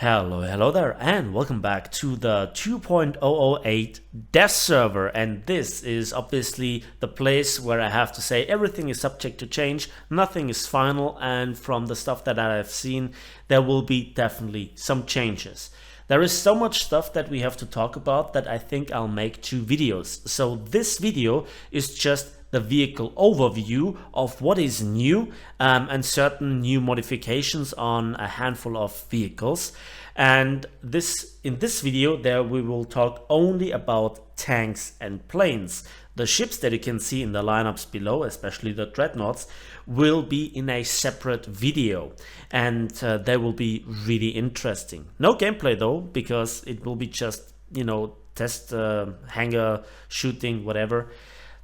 Hello there, and welcome back to the 2.008 dev server. And this is obviously the place where I have to say everything is subject to change, nothing is final, and from the stuff that I have seen, there will be definitely some changes. There is so much stuff that we have to talk about that I think I'll make 2 videos. So this video is just the vehicle overview of what is new and certain new modifications on a handful of vehicles. And in this video there we will talk only about tanks and planes. The ships that you can see in the lineups below, especially the dreadnoughts, will be in a separate video, and they will be really interesting. No gameplay though, because it will be just, you know, test hangar shooting, whatever.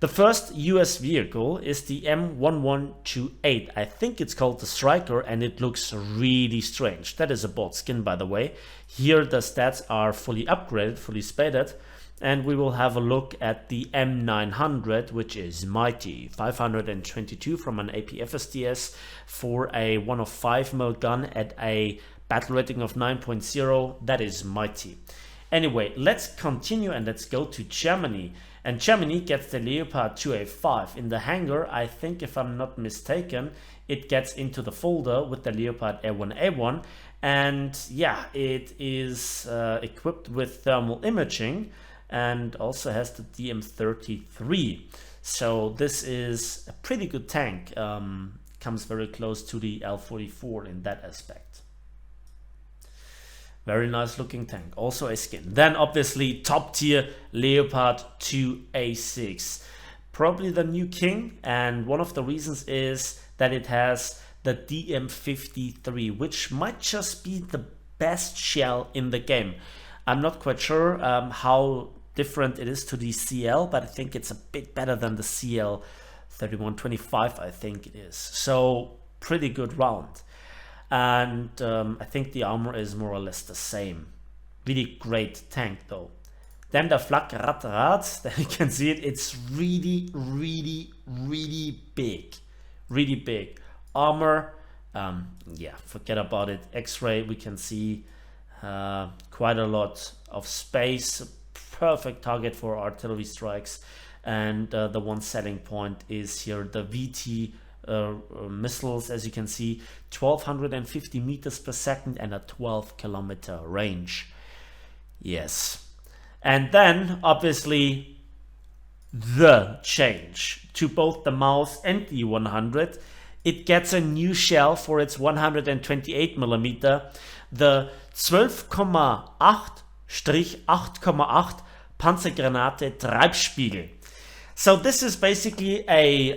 The first US vehicle is the M1128. I think it's called the Striker, and it looks really strange. That is a bought skin, by the way. Here the stats are fully upgraded, fully spaded, and we will have a look at the M900, which is mighty. 522 from an APFSDS for a 105mm gun at a battle rating of 9.0. That is mighty. Anyway, let's continue and let's go to Germany. And Germany gets the Leopard 2A5. In the hangar, I think if I'm not mistaken, it gets into the folder with the Leopard A1A1. And yeah, it is equipped with thermal imaging and also has the DM33. So this is a pretty good tank. Comes very close to the L44 in that aspect. Very nice looking tank, also a skin. Then obviously top tier Leopard 2A6. Probably the new king, and one of the reasons is that it has the DM53, which might just be the best shell in the game. I'm not quite sure how different it is to the CL, but I think it's a bit better than the CL 3125, I think it is. So pretty good round. And I think the armor is more or less the same. Really great tank though. Then the Flak Rad, there you can see it, it's really big. Really big. Armor, yeah, forget about it. X-ray, we can see quite a lot of space. Perfect target for artillery strikes. And the one selling point is here the VT missiles, as you can see, 1250 meters per second and a 12-kilometer range. Yes. And then obviously the change to both the Maus and the 100, it gets a new shell for its 128mm, the 12,8-8,8 Panzergranate Treibspiegel. So this is basically a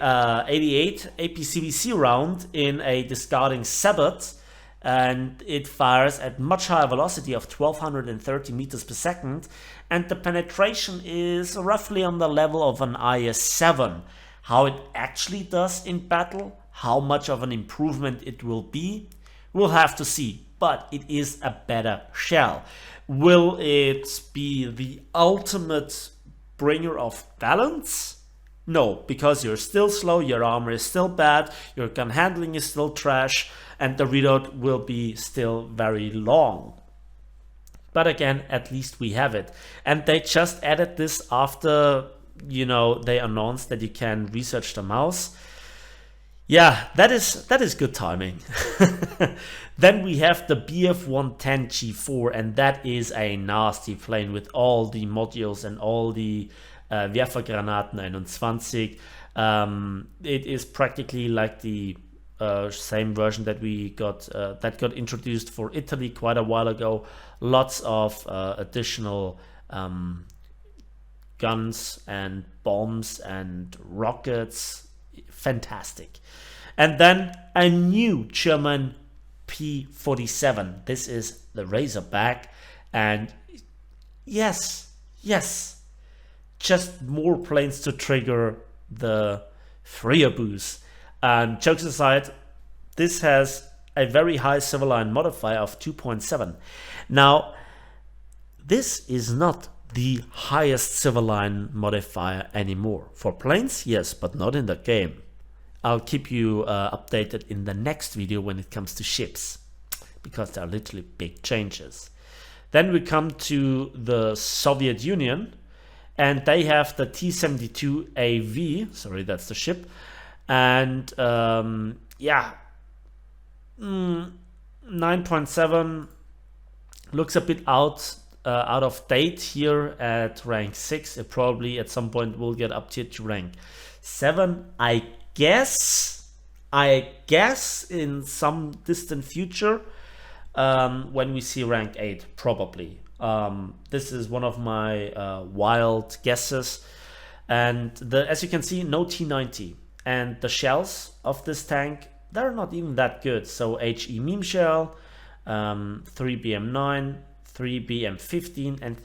88 APCBC round in a discarding seperate, and it fires at much higher velocity of 1230 meters per second, and the penetration is roughly on the level of an IS-7. How it actually does in battle, how much of an improvement it will be, we'll have to see, but it is a better shell. Will it be the ultimate bringer of balance? No, because you're still slow, your armor is still bad, your gun handling is still trash, and the reload will be still very long. But again, at least we have it. And they just added this after, you know, they announced that you can research the Maus. Yeah, that is good timing. Then we have the BF-110 G4, and that is a nasty plane with all the modules and all the Werfergranaten 21. It is practically like the same version that we got that got introduced for Italy quite a while ago. Lots of additional guns and bombs and rockets. Fantastic. And then a new German P-47. This is the Razorback, and yes, just more planes to trigger the Freeboost. And jokes aside, this has a very high civil line modifier of 2.7. Now, this is not the highest civil line modifier anymore. For planes, yes, but not in the game. I'll keep you updated in the next video when it comes to ships. because they are literally big changes. Then we come to the Soviet Union, and they have the T-72AV, sorry, that's the ship, and yeah, 9.7 looks a bit out of date here at rank 6. It probably at some point will get up to rank 7, I guess in some distant future, when we see rank 8, probably. This is one of my wild guesses. And as you can see, no T90, and the shells of this tank, they're not even that good. So HE meme shell, 3BM9, 3BM15, and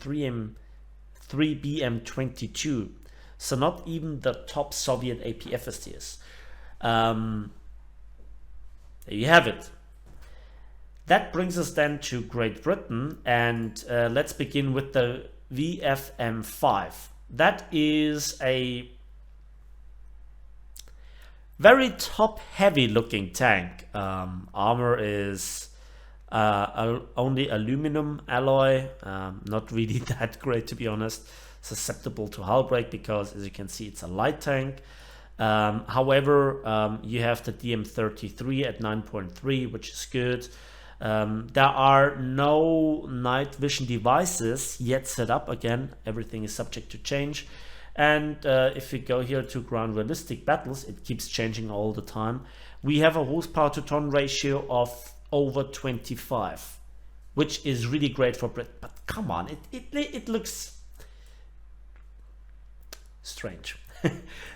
3BM22. So not even the top Soviet APFSTs. There you have it. That brings us then to Great Britain, and let's begin with the VFM5. That is a very top-heavy looking tank. Armor is only aluminum alloy, not really that great, to be honest. Susceptible to hull break because, as you can see, it's a light tank. However, you have the DM33 at 9.3, which is good. There are no night vision devices yet set up. Again, everything is subject to change. And if we go here to ground realistic battles, it keeps changing all the time. We have a horsepower to ton ratio of over 25, which is really great for Brit. But come on, it looks strange.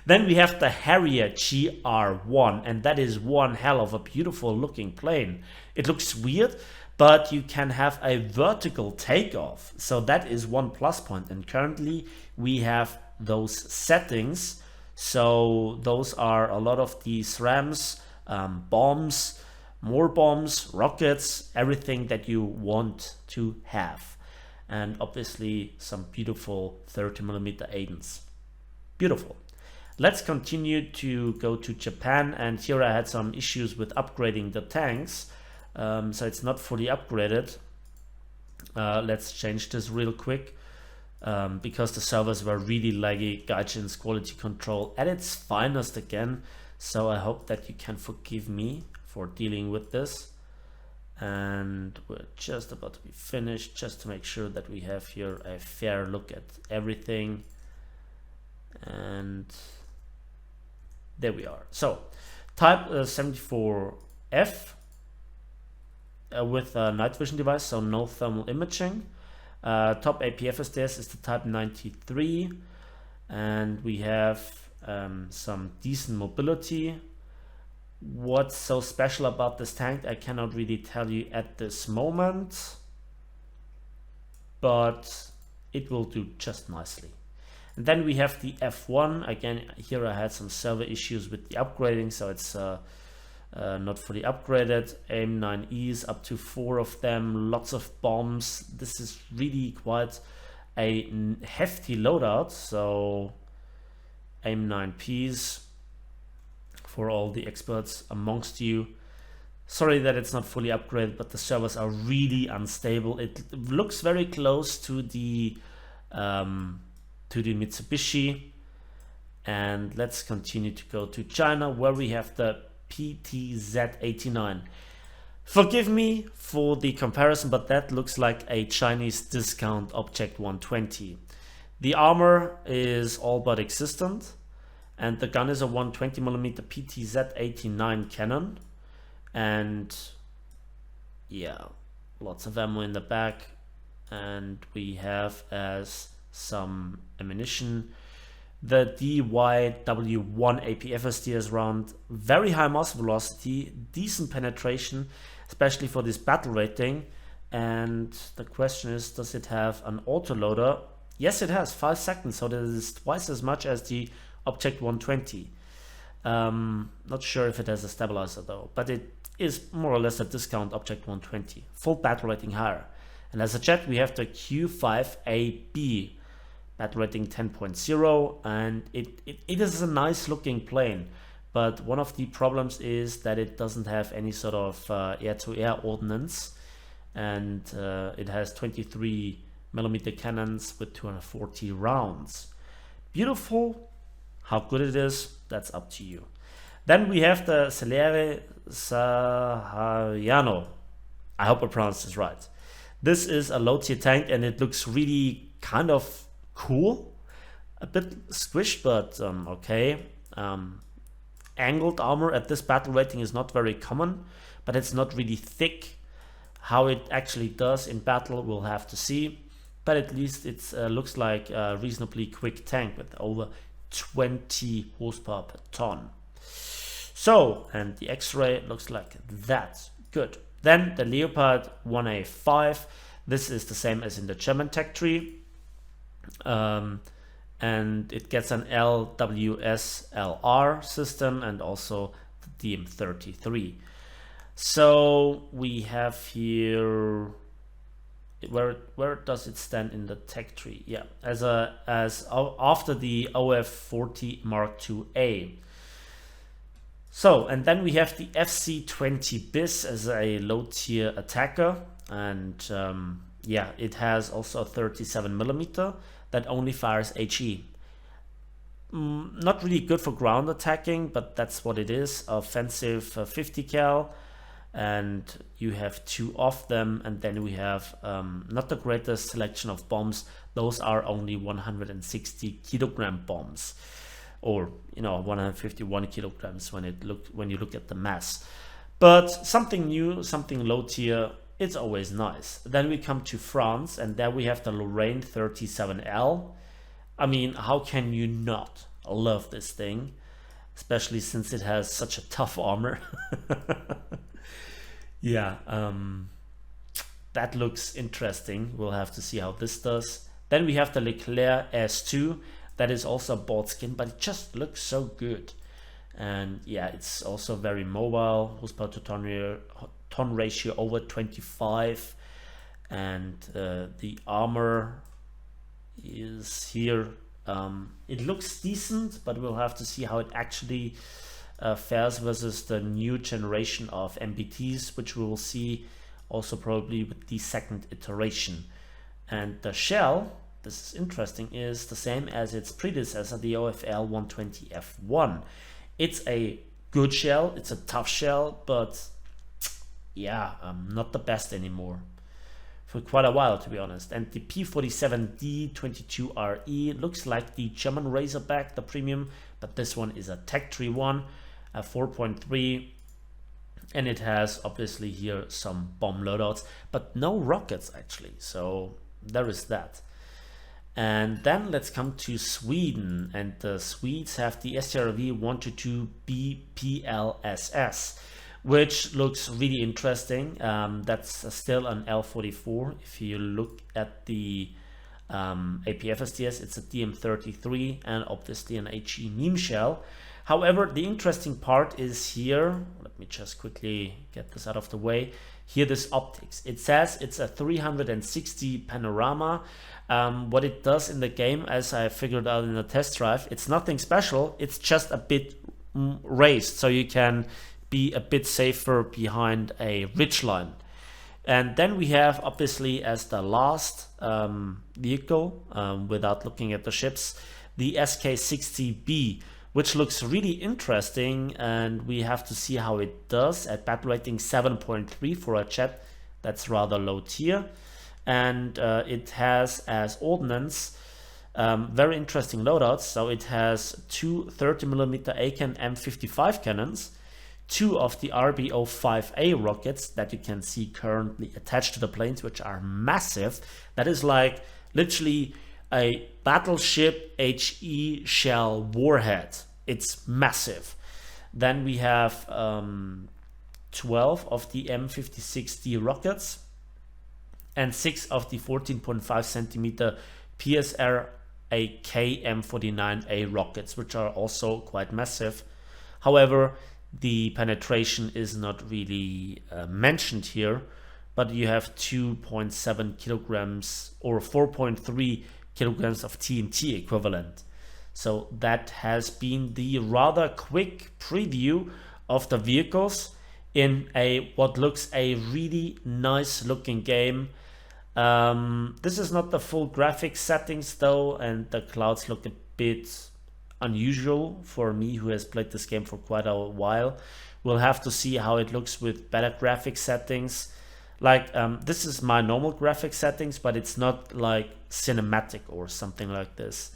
Then we have the Harrier GR1, and that is one hell of a beautiful looking plane. It looks weird, but you can have a vertical takeoff, so that is one plus point. And currently we have those settings, so those are a lot of these rams, bombs, more bombs, rockets, everything that you want to have, and obviously some beautiful 30mm Aidens. Beautiful. Let's continue to go to Japan, and here I had some issues with upgrading the tanks, so it's not fully upgraded. Let's change this real quick, because the servers were really laggy. Gaijin's quality control at its finest again, so I hope that you can forgive me for dealing with this. And we're just about to be finished, just to make sure that we have here a fair look at everything. And there we are. So type 74F with a night vision device, so no thermal imaging. Top APFSTS is the type 93, and we have some decent mobility. What's so special about this tank, I cannot really tell you at this moment, but it will do just nicely. And then we have the F1. Again, here I had some server issues with the upgrading, so it's not fully upgraded. AIM-9Es, up to 4 of them, lots of bombs. This is really quite a hefty loadout, so AIM-9Ps for all the experts amongst you. Sorry that it's not fully upgraded, but the servers are really unstable. It looks very close to the Mitsubishi. And let's continue to go to China, where we have the PTZ-89. Forgive me for the comparison, but that looks like a Chinese discount Object 120. The armor is all but existent, and the gun is a 120mm PTZ-89 cannon. And yeah, lots of ammo in the back, and we have as some ammunition the DYW1 APFSTS round. Very high muzzle velocity, decent penetration, especially for this battle rating. And the question is, does it have an autoloader? Yes, it has 5 seconds, so that is twice as much as the Object 120. Not sure if it has a stabilizer though, but it is more or less a discount Object 120. Full battle rating higher. And as a jet, we have the Q5AB, battle rating 10.0, and it is a nice looking plane, but one of the problems is that it doesn't have any sort of air-to-air ordnance, and it has 23mm cannons with 240 rounds. Beautiful. How good it is, that's up to you. Then we have the Celere Sahariano. I hope I pronounced this right. This is a low tier tank and it looks really kind of cool. A bit squished, but okay. Angled armor at this battle rating is not very common, but it's not really thick. How it actually does in battle we'll have to see, but at least it looks like a reasonably quick tank with over 20 horsepower per ton. So, and the X-ray looks like that. Good. Then the Leopard 1A5. This is the same as in the German tech tree. And it gets an LWSLR system and also the DM33. So we have here, where does it stand in the tech tree? Yeah, as after the OF40 Mark IIA. So, and then we have the FC20 BIS as a low tier attacker, and yeah, it has also a 37mm that only fires HE. Not really good for ground attacking, but that's what it is. Offensive 50 cal, and you have 2 of them, and then we have not the greatest selection of bombs. Those are only 160 kilogram bombs, or 151 kilograms when you look at the mass. But something new, something low tier, it's always nice. Then we come to France, and there we have the Lorraine 37L. I mean, how can you not love this thing, especially since it has such a tough armor? Yeah, that looks interesting. We'll have to see how this does. Then we have the Leclerc S2. That is also a bought skin, but it just looks so good. And yeah, it's also very mobile. Horsepower to ton ratio over 25. And the armor is here. It looks decent, but we'll have to see how it actually fares versus the new generation of MBTs, which we will see also probably with the second iteration. And the shell, this is interesting, is the same as its predecessor, the OFL 120F1. It's a good shell, it's a tough shell, but yeah, not the best anymore for quite a while, to be honest. And the P47D22RE looks like the German Razorback, the premium, but this one is a tech tree one, a 4.3, and it has obviously here some bomb loadouts, but no rockets actually, so there is that. And then let's come to Sweden, and the Swedes have the STRV 122BPLSS, which looks really interesting. That's still an L44. If you look at the APFSDS, it's a DM33 and obviously an HE meme shell. However, the interesting part is here. Let me just quickly get this out of the way. Here, this optics. It says it's a 360 panorama. What it does in the game, as I figured out in the test drive, it's nothing special. It's just a bit raised, so you can be a bit safer behind a ridgeline. And then we have, obviously, as the last vehicle, without looking at the ships, the SK60B, which looks really interesting, and we have to see how it does at battle rating 7.3 for a jet. That's rather low tier. And it has as ordnance very interesting loadouts. So it has 2 30mm ACAN M55 cannons, 2 of the RBO-5A rockets that you can see currently attached to the planes, which are massive. That is like literally a battleship HE shell warhead. It's massive. Then we have 12 of the M56D rockets and 6 of the 14.5 centimeter PSR AK M49A rockets, which are also quite massive. However, the penetration is not really mentioned here, but you have 2.7 kilograms or 4.3 kilograms of TNT equivalent. So that has been the rather quick preview of the vehicles in a what looks a really nice looking game. This is not the full graphics settings though, and the clouds look a bit unusual for me who has played this game for quite a while. We'll have to see how it looks with better graphics settings. Like this is my normal graphic settings, but it's not like cinematic or something like this.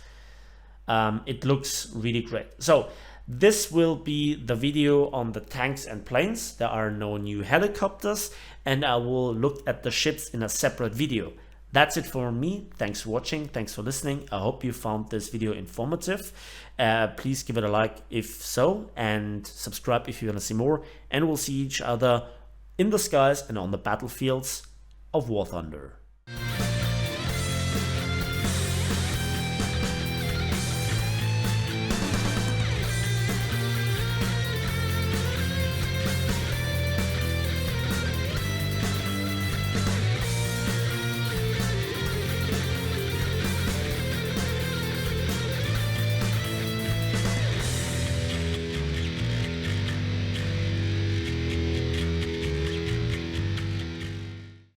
It looks really great. So this will be the video on the tanks and planes. There are no new helicopters, and I will look at the ships in a separate video. That's it for me. Thanks for watching. Thanks for listening. I hope you found this video informative. Please give it a like if so, and subscribe if you want to see more. And we'll see each other in the skies and on the battlefields of War Thunder.